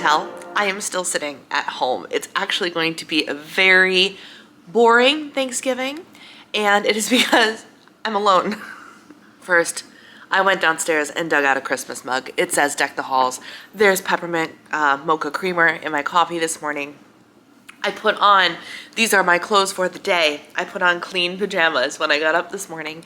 tell, I am still sitting at home. It's actually going to be a very boring Thanksgiving, and it is because I'm alone. First, I went downstairs and dug out a Christmas mug. It says Deck the Halls. There's peppermint mocha creamer in my coffee this morning. I put on, these are my clothes for the day. I put on clean pajamas when I got up this morning.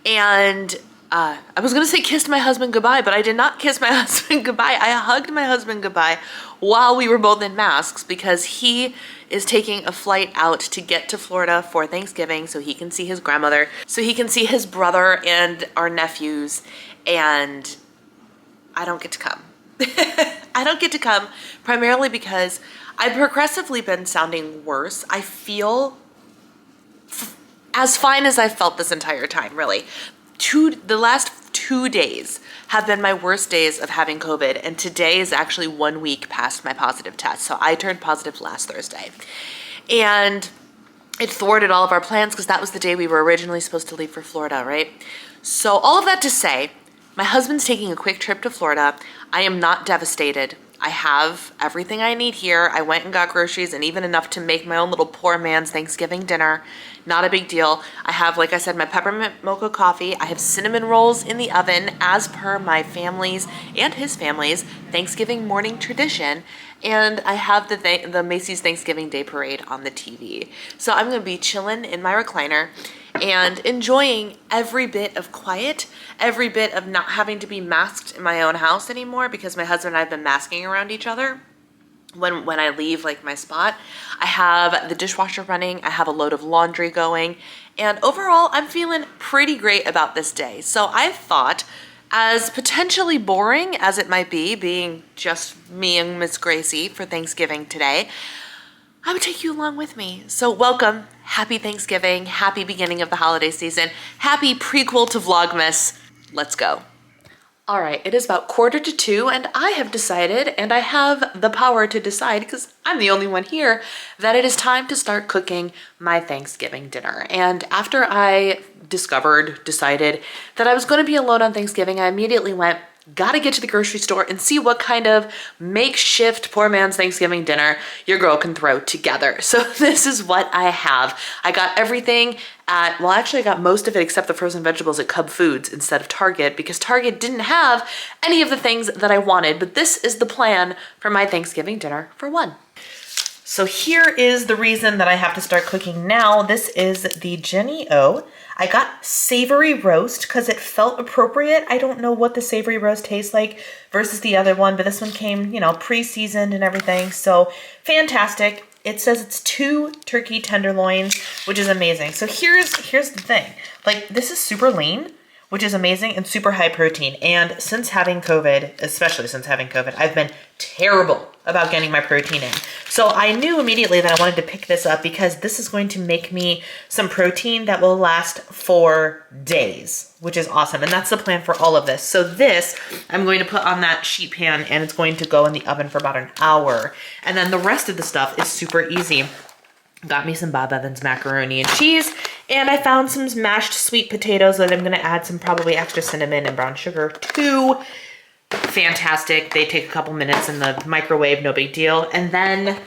And I was gonna say kissed my husband goodbye, but I did not kiss my husband goodbye. I hugged my husband goodbye while we were both in masks because he is taking a flight out to get to Florida for Thanksgiving so he can see his grandmother, so he can see his brother and our nephews, and I don't get to come. I don't get to come primarily because I've progressively been sounding worse. I feel as fine as I've felt this entire time, really. The last 2 days have been my worst days of having COVID, and today is actually 1 week past my positive test. So I turned positive last Thursday, and it thwarted all of our plans because that was the day we were originally supposed to leave for Florida, right? So all of that to say, my husband's taking a quick trip to Florida. I am not devastated. I have everything I need here. I went and got groceries and even enough to make my own little poor man's Thanksgiving dinner. Not a big deal. I have, like I said, my peppermint mocha coffee. I have cinnamon rolls in the oven as per my family's and his family's Thanksgiving morning tradition. And I have the Macy's Thanksgiving Day Parade on the TV. So I'm gonna be chilling in my recliner and enjoying every bit of quiet, every bit of not having to be masked in my own house anymore because my husband and I have been masking around each other when I leave like my spot. I have the dishwasher running, I have a load of laundry going, and overall I'm feeling pretty great about this day. So I thought, as potentially boring as it might be, being just me and Miss Gracie for Thanksgiving today, I would take you along with me. So welcome, happy Thanksgiving, happy beginning of the holiday season, happy prequel to Vlogmas. Let's go. All right, it is about 1:45 and I have decided, and I have the power to decide because I'm the only one here, that it is time to start cooking my Thanksgiving dinner. And after I decided that I was going to be alone on Thanksgiving, I immediately went, gotta get to the grocery store and see what kind of makeshift poor man's Thanksgiving dinner your girl can throw together. So this is what I have. I got everything at, well, actually I got most of it except the frozen vegetables at Cub Foods instead of Target because Target didn't have any of the things that I wanted, but this is the plan for my Thanksgiving dinner for one. So here is the reason that I have to start cooking now. This is the Jenny O. I got savory roast because it felt appropriate. I don't know what the savory roast tastes like versus the other one, but this one came, you know, pre-seasoned and everything. So fantastic. It says it's 2 turkey tenderloins, which is amazing. So here's the thing. Like, this is super lean, which is amazing, and super high protein. And since having COVID, especially since having COVID, I've been terrible about getting my protein in. So I knew immediately that I wanted to pick this up because this is going to make me some protein that will last for days, which is awesome. And that's the plan for all of this. So this, I'm going to put on that sheet pan and it's going to go in the oven for about an hour. And then the rest of the stuff is super easy. Got me some Bob Evans macaroni and cheese, and I found some mashed sweet potatoes that I'm gonna add some probably extra cinnamon and brown sugar to. Fantastic. They take a couple minutes in the microwave, no big deal. And then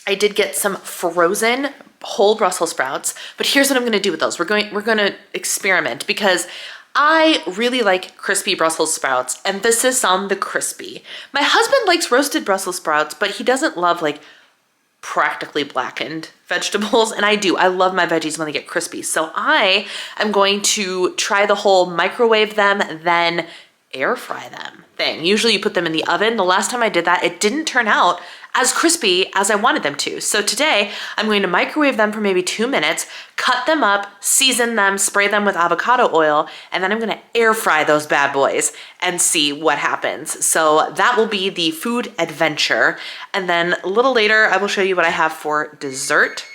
I did get some frozen whole Brussels sprouts, but here's what I'm gonna do with those. We're gonna experiment because I really like crispy Brussels sprouts, emphasis on the crispy. My husband likes roasted Brussels sprouts, but he doesn't love like practically blackened vegetables, and I do. I love my veggies when they get crispy. So I am going to try the whole microwave them, then air fry them thing. Usually you put them in the oven. The last time I did that, it didn't turn out as crispy as I wanted them to. So today I'm going to microwave them for maybe 2 minutes, cut them up, season them, spray them with avocado oil, and then I'm gonna air fry those bad boys and see what happens. So that will be the food adventure. And then a little later, I will show you what I have for dessert.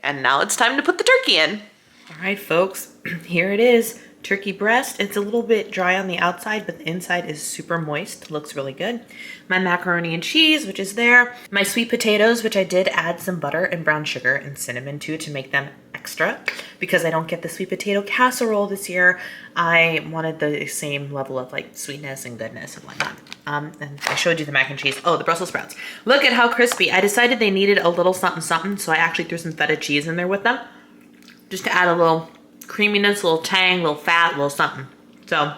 And now it's time to put the turkey in. All right, folks, here it is. turkey breast. It's a little bit dry on the outside, but the inside is super moist. Looks really good. My macaroni and cheese, which is there. My sweet potatoes, which I did add some butter and brown sugar and cinnamon to make them extra, because I don't get the sweet potato casserole this year. I wanted the same level of like sweetness and goodness and whatnot. And I showed you the mac and cheese. Oh, the Brussels sprouts. Look at how crispy. I decided they needed a little something something, so I actually threw some feta cheese in there with them, just to add a little creaminess, a little tang, a little fat, a little something. So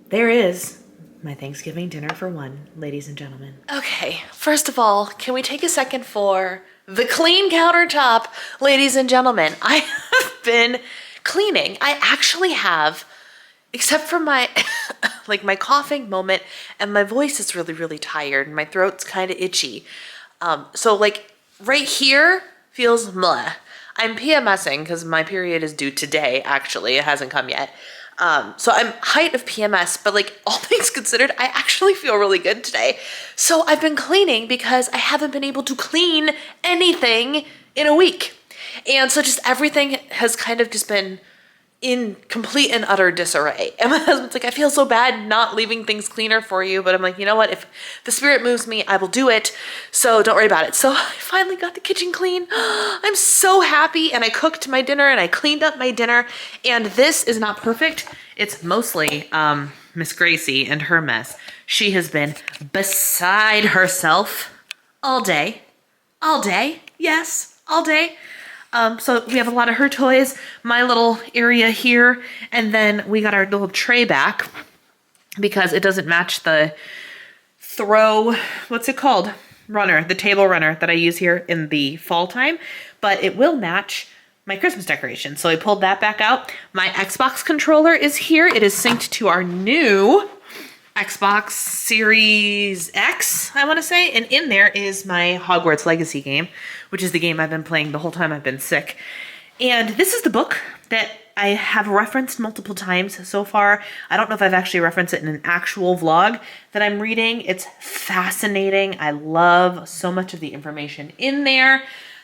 there is my Thanksgiving dinner for one, ladies and gentlemen. Okay, first of all, can we take a second for the clean countertop, ladies and gentlemen? I have been cleaning. I actually have, except for my like my coughing moment, and my voice is really, really tired and my throat's kind of itchy. So like right here feels meh. I'm PMSing because my period is due today, actually. It hasn't come yet. So I'm height of PMS, but like all things considered, I actually feel really good today. So I've been cleaning because I haven't been able to clean anything in a week. And so just everything has kind of just been in complete and utter disarray. And my husband's like, I feel so bad not leaving things cleaner for you. But I'm like, you know what? If the spirit moves me, I will do it. So don't worry about it. So I finally got the kitchen clean. I'm so happy. And I cooked my dinner and I cleaned up my dinner. And this is not perfect. It's mostly Miss Gracie and her mess. She has been beside herself all day. All day. Yes, all day. So we have a lot of her toys, my little area here, and then we got our little tray back because it doesn't match the what's it called? Runner, the table runner that I use here in the fall time, but it will match my Christmas decoration. So I pulled that back out. My Xbox controller is here. It is synced to our new Xbox Series X, I want to say. And in there is my Hogwarts Legacy game, which is the game I've been playing the whole time I've been sick. And this is the book that I have referenced multiple times so far. I don't know if I've actually referenced it in an actual vlog that I'm reading. It's fascinating. I love so much of the information in there.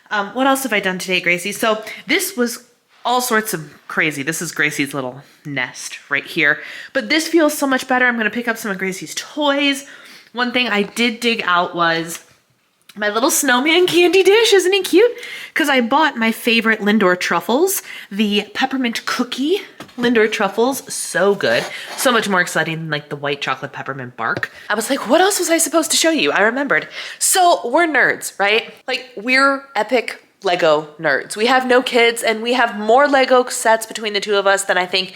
What else have I done today, Gracie? So this was all sorts of crazy. This is Gracie's little nest right here. But this feels so much better. I'm going to pick up some of Gracie's toys. One thing I did dig out was my little snowman candy dish. Isn't he cute? Because I bought my favorite Lindor truffles, the peppermint cookie Lindor truffles. So good. So much more exciting than like the white chocolate peppermint bark. I was like, what else was I supposed to show you? I remembered. So we're nerds, right? Like we're epic Lego nerds. We have no kids and we have more Lego sets between the two of us than I think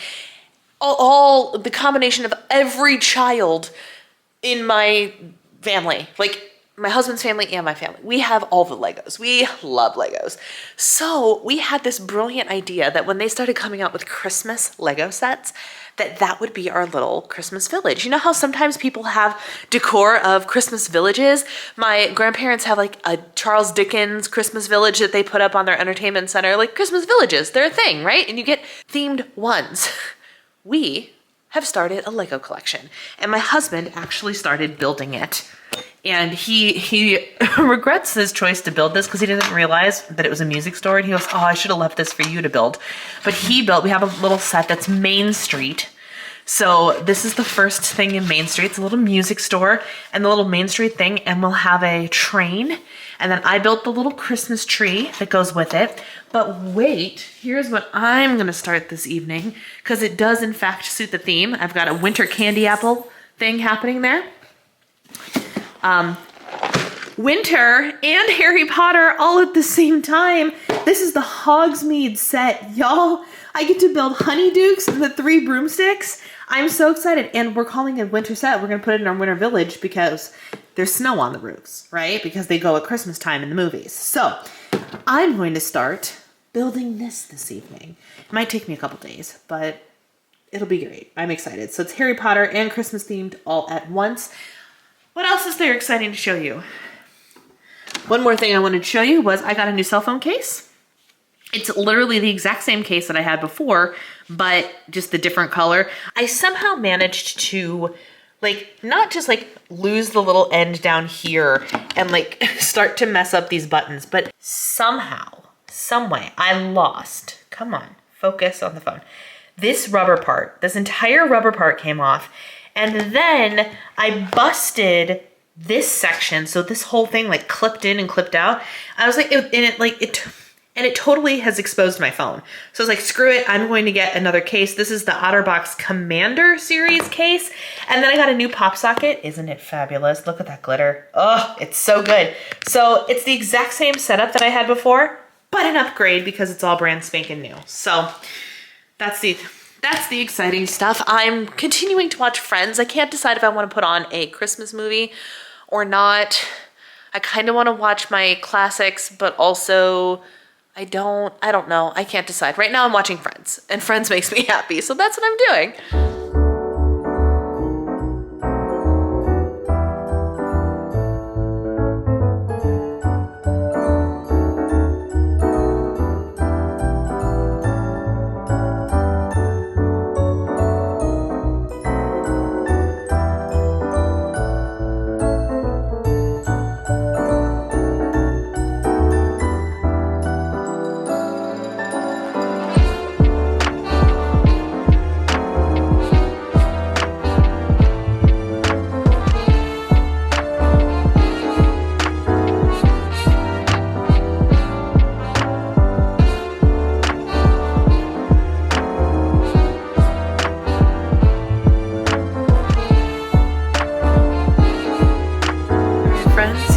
all the combination of every child in my family, like my husband's family and my family. We have all the Legos. We love Legos. So we had this brilliant idea that when they started coming out with Christmas Lego sets, that would be our little Christmas village. You know how sometimes people have decor of Christmas villages? My grandparents have like a Charles Dickens Christmas village that they put up on their entertainment center. Like Christmas villages, they're a thing, right? And you get themed ones. We have started a Lego collection, and my husband actually started building it. And he regrets his choice to build this because he didn't realize that it was a music store. And he goes, oh, I should have left this for you to build. But we have a little set that's Main Street. So this is the first thing in Main Street. It's a little music store and the little Main Street thing. And we'll have a train. And then I built the little Christmas tree that goes with it. But wait, here's what I'm going to start this evening, because it does in fact suit the theme. I've got a winter candy apple thing happening there. Winter and Harry Potter all at the same time. This is the Hogsmeade set, y'all. I get to build Honeydukes and the 3 broomsticks. I'm so excited. And we're calling it a winter set. We're going to put it in our winter village because there's snow on the roofs, right? Because they go at Christmas time in the movies. So I'm going to start building this evening. It might take me a couple days, but it'll be great. I'm excited. So it's Harry Potter and Christmas themed all at once. What else is there exciting to show you? One more thing I wanted to show you was I got a new cell phone case. It's literally the exact same case that I had before, but just the different color. I somehow managed to not just lose the little end down here and start to mess up these buttons, but somehow, some way I lost, come on, focus on the phone, this rubber part, this entire rubber part came off. And then I busted this section. So this whole thing like clipped in and clipped out. I was like, it totally has exposed my phone. So I was like, screw it. I'm going to get another case. This is the OtterBox Commander series case. And then I got a new pop socket. Isn't it fabulous? Look at that glitter. Oh, it's so good. So it's the exact same setup that I had before, but an upgrade because it's all brand spanking new. So that's the exciting stuff. I'm continuing to watch Friends. I can't decide if I want to put on a Christmas movie or not. I kind of want to watch my classics, but also I don't know. I can't decide. Right now I'm watching Friends, and Friends makes me happy, so that's what I'm doing.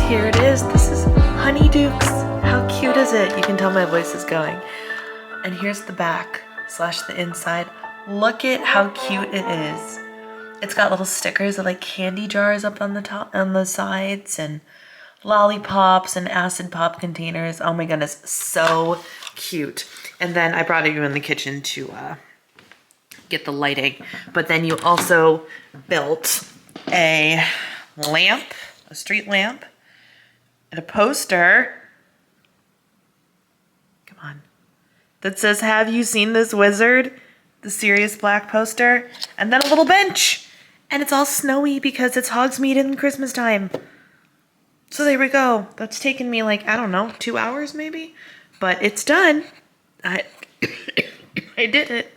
Here it is. This is Honeydukes. How cute is it? You can tell my voice is going. And here's the back / the inside. Look at how cute it is. It's got little stickers of like candy jars up on the top, on the sides, and lollipops and acid pop containers. Oh my goodness, so cute. And then I brought you in the kitchen to get the lighting. But then you also built a lamp, a street lamp, and a poster, come on, that says, "Have you seen this wizard?" The Sirius Black poster, and then a little bench. And it's all snowy because it's Hogsmeade in Christmas time. So there we go. That's taken me like, I don't know, 2 hours maybe? But it's done. I did it.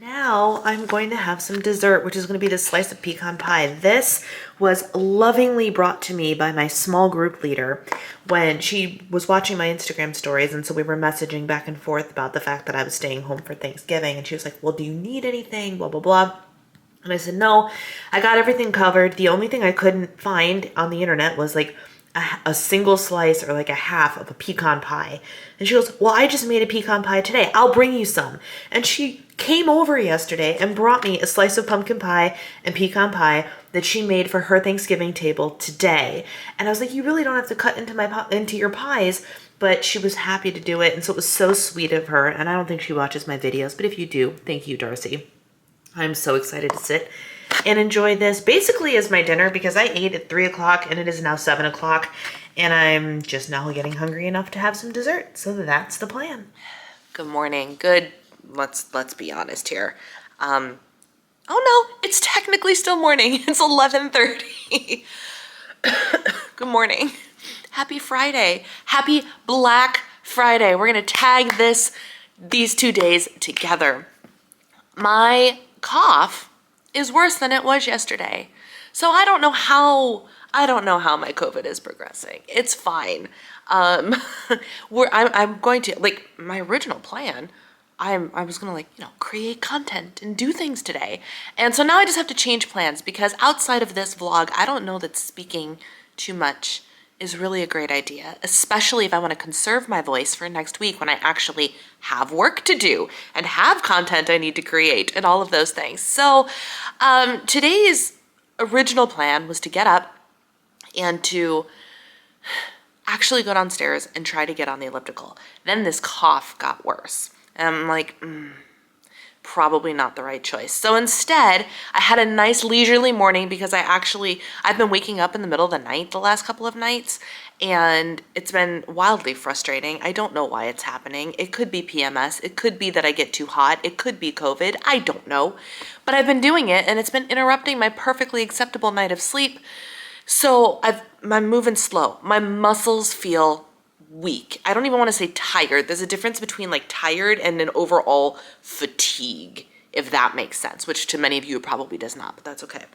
Now I'm going to have some dessert, which is going to be this slice of pecan pie. This was lovingly brought to me by my small group leader when she was watching my Instagram stories. And so we were messaging back and forth about the fact that I was staying home for Thanksgiving. And she was like, well, do you need anything? Blah, blah, blah. And I said, no, I got everything covered. The only thing I couldn't find on the internet was like a single slice or like a half of a pecan pie. And she goes, well, I just made a pecan pie today. I'll bring you some. And she came over yesterday and brought me a slice of pumpkin pie and pecan pie that she made for her Thanksgiving table today. And I was like, you really don't have to cut into your pies, but she was happy to do it. And so it was so sweet of her. And I don't think she watches my videos, but if you do, thank you, Darcy. I'm so excited to sit and enjoy this basically as my dinner because I ate at 3 o'clock and it is now 7 o'clock and I'm just now getting hungry enough to have some dessert. So that's the plan. Good morning. Good. Let's be honest here. Oh no, it's technically still morning. It's 11:30. Good morning. Happy Friday. Happy Black Friday. We're going to tag these 2 days together. My cough is worse than it was yesterday. So I don't know how my COVID is progressing. It's fine. I'm going to, like, my original plan, I was gonna, like, create content and do things today. And so now I just have to change plans because outside of this vlog, I don't know that speaking too much is really a great idea, especially if I want to conserve my voice for next week when I actually have work to do and have content I need to create and all of those things. So today's original plan was to get up and to actually go downstairs and try to get on the elliptical. Then this cough got worse. And I'm like, probably not the right choice. So instead, I had a nice leisurely morning because I've been waking up in the middle of the night the last couple of nights, and it's been wildly frustrating. I don't know why it's happening. It could be PMS. It could be that I get too hot. It could be COVID. I don't know. But I've been doing it, and it's been interrupting my perfectly acceptable night of sleep. So I'm moving slow. My muscles feel weak. I don't even want to say tired. There's a difference between like tired and an overall fatigue. if that makes sense, which to many of you probably does not, but that's okay.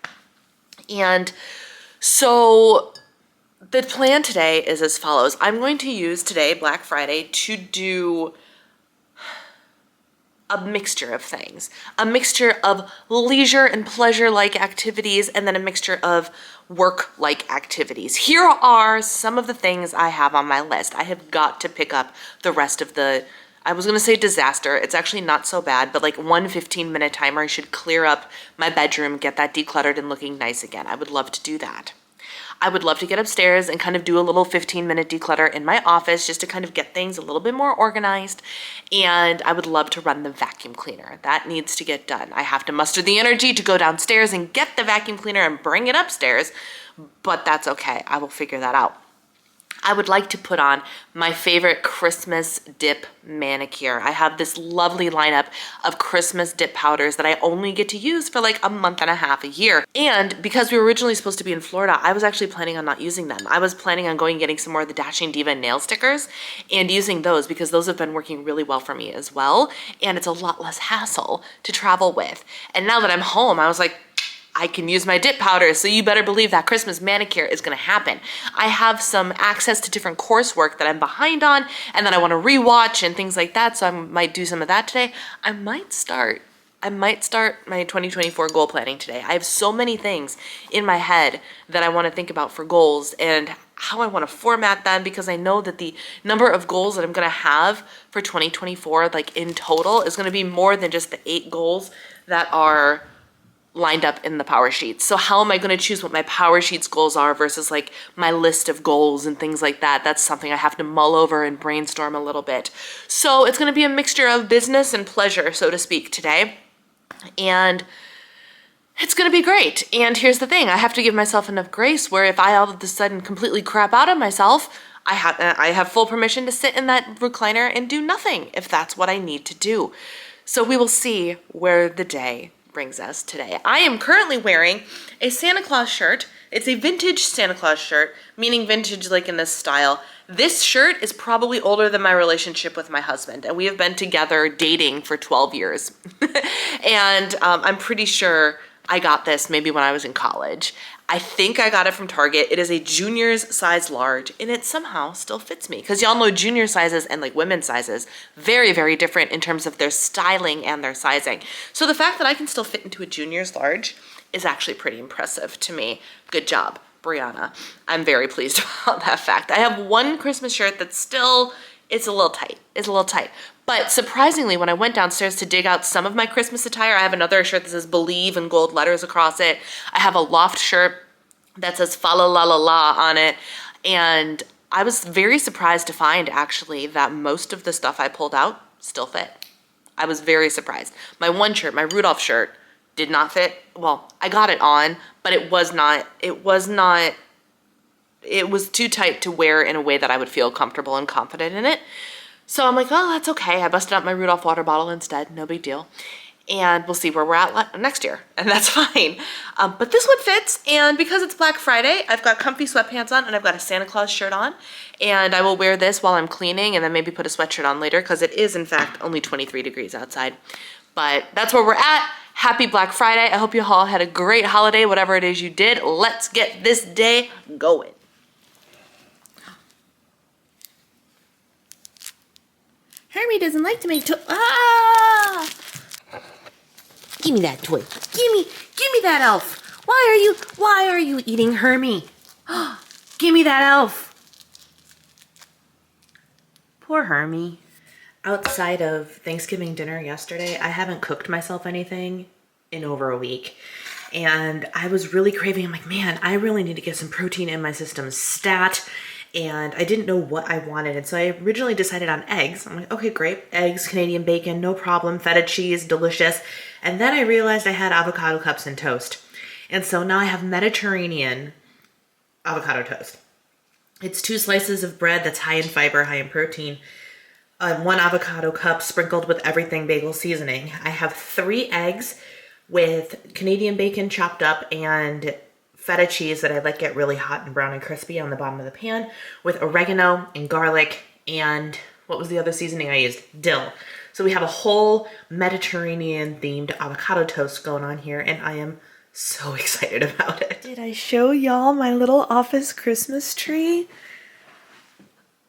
And so the plan today is as follows. I'm going to use today, Black Friday, to do a mixture of things, a mixture of leisure and pleasure-like activities, and then a mixture of work-like activities. Here are some of the things I have on my list. I have got to pick up the rest of the, I was gonna say disaster, it's actually not so bad, but like one 15-minute timer should clear up my bedroom, get that decluttered and looking nice again. I would love to do that. I would love to get upstairs and kind of do a little 15-minute declutter in my office just to kind of get things a little bit more organized. And I would love to run the vacuum cleaner. That needs to get done. I have to muster the energy to go downstairs and get the vacuum cleaner and bring it upstairs, but that's okay. I will figure that out. I would like to put on my favorite Christmas dip manicure. I have this lovely lineup of Christmas dip powders that I only get to use for like a month and a half a year. And because we were originally supposed to be in Florida, I was actually planning on not using them. I was planning on going and getting some more of the Dashing Diva nail stickers and using those because those have been working really well for me as well. And it's a lot less hassle to travel with. And now that I'm home, I was like, I can use my dip powder, so you better believe that Christmas manicure is gonna happen. I have some access to different coursework that I'm behind on and that I wanna rewatch and things like that, so I might do some of that today. I might start my 2024 goal planning today. I have so many things in my head that I wanna think about for goals and how I wanna format them, because I know that the number of goals that I'm gonna have for 2024, like in total, is gonna be more than just the 8 goals that are lined up in the Power Sheets. So how am I going to choose what my Power Sheets goals are versus like my list of goals and things like that? That's something I have to mull over and brainstorm a little bit. So it's going to be a mixture of business and pleasure, so to speak, today. And it's going to be great. And here's the thing, I have to give myself enough grace where if I all of a sudden completely crap out on myself, I have full permission to sit in that recliner and do nothing if that's what I need to do. So we will see where the day brings us today. I am currently wearing a Santa Claus shirt. It's a vintage Santa Claus shirt, meaning vintage like in this style. This shirt is probably older than my relationship with my husband, and we have been together dating for 12 years. And I'm pretty sure I got this maybe when I was in college. I think I got it from Target. It is a junior's size large, and it somehow still fits me. Because y'all know junior sizes and like women's sizes, very, very different in terms of their styling and their sizing. So the fact that I can still fit into a junior's large is actually pretty impressive to me. Good job, Brianna. I'm very pleased about that fact. I have one Christmas shirt that's still, it's a little tight. But surprisingly, when I went downstairs to dig out some of my Christmas attire, I have another shirt that says Believe in gold letters across it. I have a loft shirt that says Fa la la la la on it. And I was very surprised to find actually that most of the stuff I pulled out still fit. I was very surprised. My one shirt, my Rudolph shirt, did not fit. Well, I got it on, but it was too tight to wear in a way that I would feel comfortable and confident in it. So I'm like, oh, that's okay. I busted out my Rudolph water bottle instead, no big deal. And we'll see where we're at next year, and that's fine. But this one fits, and because it's Black Friday, I've got comfy sweatpants on, and I've got a Santa Claus shirt on, and I will wear this while I'm cleaning, and then maybe put a sweatshirt on later, because it is, in fact, only 23 degrees outside. But that's where we're at. Happy Black Friday. I hope you all had a great holiday, whatever it is you did. Let's get this day going. Hermie doesn't like to make Ah! Give me that toy. Give me that elf. Why are you eating Hermie? Give me that elf. Poor Hermie. Outside of Thanksgiving dinner yesterday, I haven't cooked myself anything in over a week. And I was really craving, I'm like, man, I really need to get some protein in my system stat. And I didn't know what I wanted. And so I originally decided on eggs. I'm like, okay, great. Eggs, Canadian bacon, no problem. Feta cheese, delicious. And then I realized I had avocado cups and toast. And so now I have Mediterranean avocado toast. It's 2 slices of bread that's high in fiber, high in protein. 1 avocado cup sprinkled with everything bagel seasoning. I have 3 eggs with Canadian bacon chopped up and feta cheese that I let get really hot and brown and crispy on the bottom of the pan with oregano and garlic and what was the other seasoning I used? Dill. So we have a whole Mediterranean themed avocado toast going on here, and I am so excited about it. Did I show y'all my little office Christmas tree?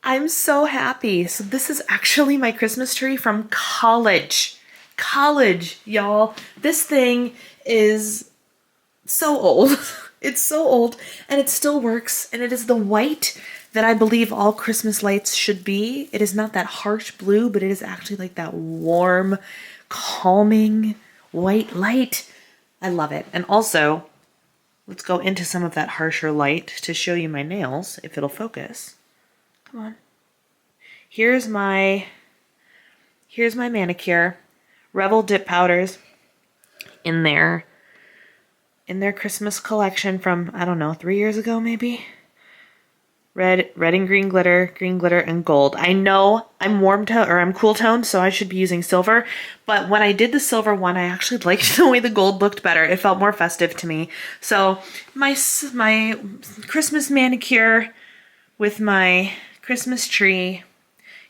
I'm so happy. So this is actually my Christmas tree from college. College, y'all. This thing is so old. It's so old, and it still works, and it is the white that I believe all Christmas lights should be. It is not that harsh blue, but it is actually like that warm, calming white light. I love it. And also, let's go into some of that harsher light to show you my nails, if it'll focus. Come on. Here's my manicure. Revel dip powders in their Christmas collection from, I don't know, 3 years ago maybe. Red and green glitter, and gold. I know I'm I'm cool toned, so I should be using silver. But when I did the silver one, I actually liked the way the gold looked better. It felt more festive to me. So my Christmas manicure with my Christmas tree,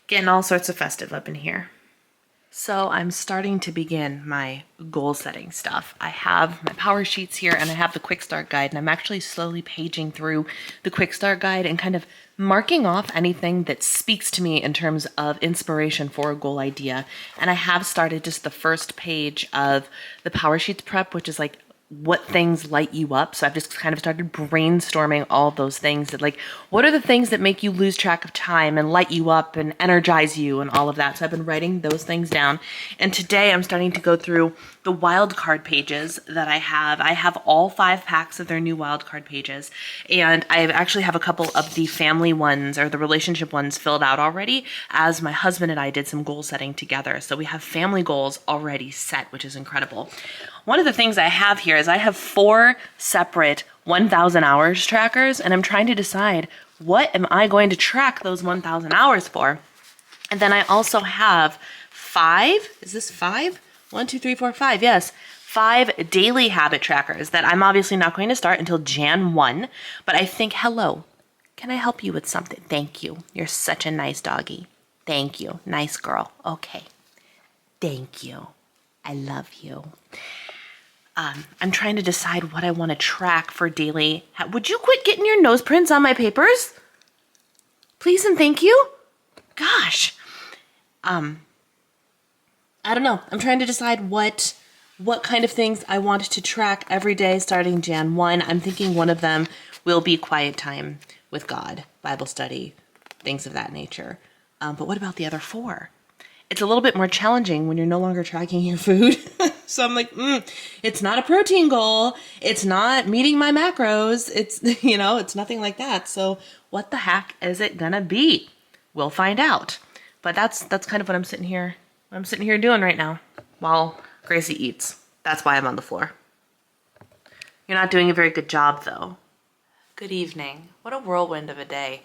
getting all sorts of festive up in here. So I'm starting to begin my goal setting stuff. I have my power sheets here and I have the quick start guide, and I'm actually slowly paging through the quick start guide and kind of marking off anything that speaks to me in terms of inspiration for a goal idea. And I have started just the first page of the power sheets prep, which is like what things light you up. So I've just kind of started brainstorming all of those things that, like, what are the things that make you lose track of time and light you up and energize you and all of that. So I've been writing those things down. And today I'm starting to go through the wildcard pages that I have. I have all 5 packs of their new wildcard pages. And I actually have a couple of the family ones or the relationship ones filled out already, as my husband and I did some goal setting together. So we have family goals already set, which is incredible. One of the things I have here is I have 4 separate 1,000 hours trackers, and I'm trying to decide what am I going to track those 1,000 hours for. And then I also have 5, is this 5? 1, 2, 3, 4, 5, yes. 5 daily habit trackers that I'm obviously not going to start until Jan 1, but I think, hello, can I help you with something? Thank you. You're such a nice doggy. Thank you. Nice girl. Okay. Thank you. I love you. I'm trying to decide what I want to track for daily. Would you quit getting your nose prints on my papers? Please and thank you. Gosh. I don't know. I'm trying to decide what kind of things I want to track every day starting Jan 1. I'm thinking one of them will be quiet time with God, Bible study, things of that nature. But what about the other 4? It's a little bit more challenging when you're no longer tracking your food. So I'm like, it's not a protein goal. It's not meeting my macros. It's, it's nothing like that. So what the heck is it gonna be? We'll find out. But that's kind of what I'm sitting here doing right now while Gracie eats. That's why I'm on the floor. You're not doing a very good job though. Good evening. What a whirlwind of a day.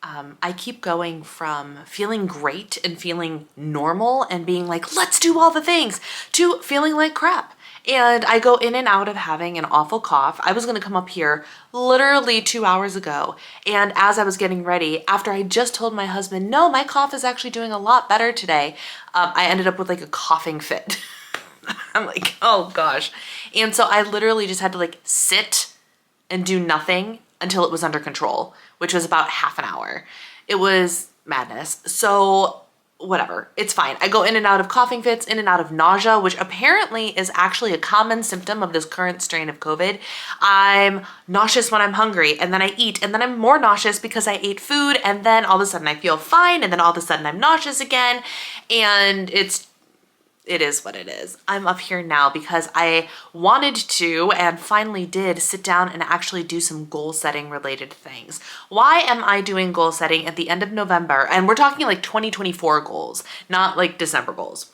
I keep going from feeling great and feeling normal and being like, let's do all the things, to feeling like crap. And I go in and out of having an awful cough. I was going to come up here literally 2 hours ago. And as I was getting ready, after I just told my husband, no, my cough is actually doing a lot better today, I ended up with like a coughing fit. I'm like, oh gosh. And so I literally just had to like sit and do nothing until it was under control, which was about half an hour. It was madness. So whatever, it's fine. I go in and out of coughing fits, in and out of nausea, which apparently is actually a common symptom of this current strain of COVID. I'm nauseous when I'm hungry, and then I eat, and then I'm more nauseous because I ate food, and then all of a sudden I feel fine, and then all of a sudden I'm nauseous again, and it is what it is. I'm up here now because I wanted to and finally did sit down and actually do some goal setting related things. Why am I doing goal setting at the end of November? And we're talking like 2024 goals, not like December goals.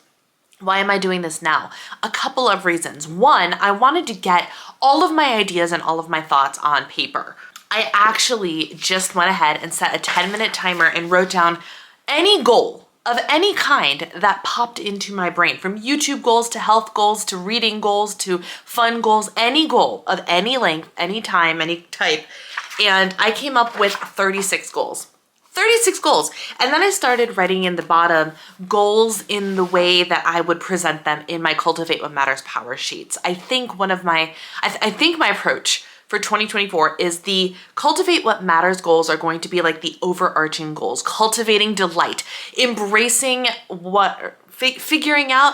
Why am I doing this now? A couple of reasons. One, I wanted to get all of my ideas and all of my thoughts on paper. I actually just went ahead and set a 10-minute timer and wrote down any goal of any kind that popped into my brain, from YouTube goals to health goals to reading goals to fun goals, any goal of any length, any time, any type. And I came up with 36 goals. 36 goals. And then I started writing in the bottom goals in the way that I would present them in my Cultivate What Matters power sheets. I think my approach for 2024 is the Cultivate What Matters goals are going to be like the overarching goals, cultivating delight, embracing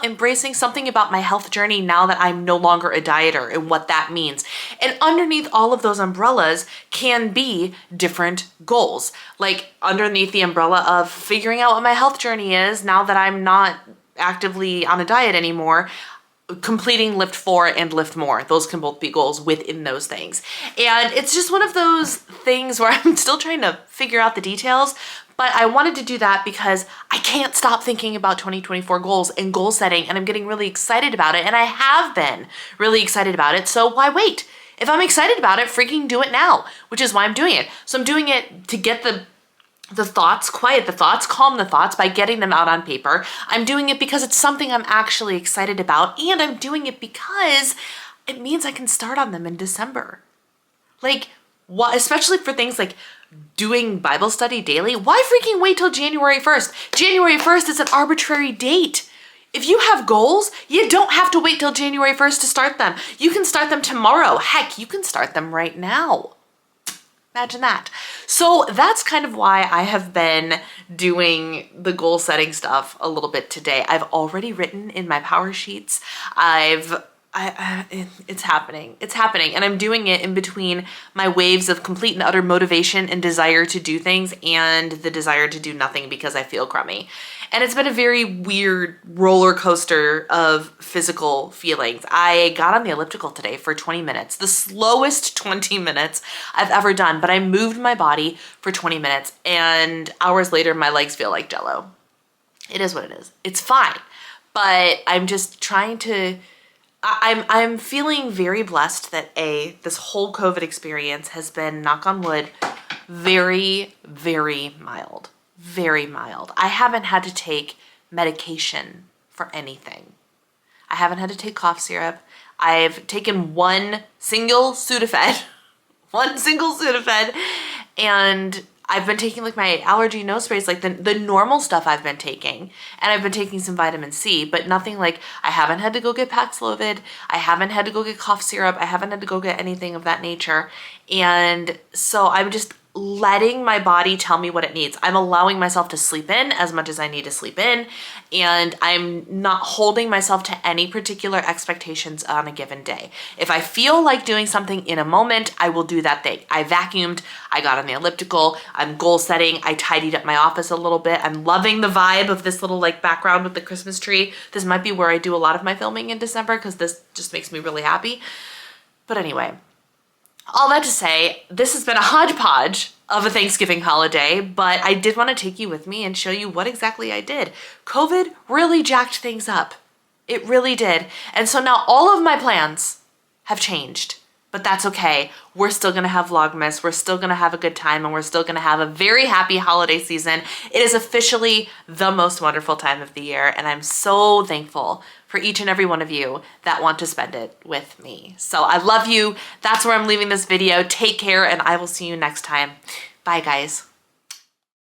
embracing something about my health journey now that I'm no longer a dieter and what that means. And underneath all of those umbrellas can be different goals. Like underneath the umbrella of figuring out what my health journey is now that I'm not actively on a diet anymore, completing lift 4 and lift more. Those can both be goals within those things. And it's just one of those things where I'm still trying to figure out the details, but I wanted to do that because I can't stop thinking about 2024 goals and goal setting, and I'm getting really excited about it, and I have been really excited about it, so why wait? If I'm excited about it, freaking do it now, which is why I'm doing it. So I'm doing it to get the thoughts, quiet the thoughts, calm the thoughts by getting them out on paper. I'm doing it because it's something I'm actually excited about, and I'm doing it because it means I can start on them in December. Like, especially for things like doing Bible study daily, why freaking wait till January 1st? January 1st is an arbitrary date. If you have goals, you don't have to wait till January 1st to start them. You can start them tomorrow. Heck, you can start them right now. Imagine that. So that's kind of why I have been doing the goal setting stuff a little bit today. I've already written in my power sheets. It's happening. It's happening. And I'm doing it in between my waves of complete and utter motivation and desire to do things and the desire to do nothing because I feel crummy. And it's been a very weird roller coaster of physical feelings. I got on the elliptical today for 20 minutes, the slowest 20 minutes I've ever done, but I moved my body for 20 minutes and hours later, my legs feel like Jell-O. It is what it is. It's fine. But I'm just trying to, I'm feeling very blessed that this whole COVID experience has been, knock on wood, very, very mild. Very mild. I haven't had to take medication for anything. I haven't had to take cough syrup. I've taken one single Sudafed, and I've been taking like my allergy nose sprays, like the normal stuff I've been taking, and I've been taking some vitamin C, but nothing like, I haven't had to go get Paxlovid, I haven't had to go get cough syrup, I haven't had to go get anything of that nature, and so I'm just letting my body tell me what it needs. I'm allowing myself to sleep in as much as I need to sleep in, and I'm not holding myself to any particular expectations on a given day. If I feel like doing something in a moment, I will do that thing. I vacuumed, I got on the elliptical, I'm goal setting, I tidied up my office a little bit. I'm loving the vibe of this little like background with the Christmas tree. This might be where I do a lot of my filming in December because this just makes me really happy. But anyway, all that to say, this has been a hodgepodge of a Thanksgiving holiday, but I did want to take you with me and show you what exactly I did. COVID really jacked things up. It really did. And so now all of my plans have changed, but that's okay. We're still going to have Vlogmas. We're still going to have a good time, and we're still going to have a very happy holiday season. It is officially the most wonderful time of the year, and I'm so thankful for each and every one of you that want to spend it with me. So I love you. That's where I'm leaving this video. Take care, and I will see you next time. Bye, guys.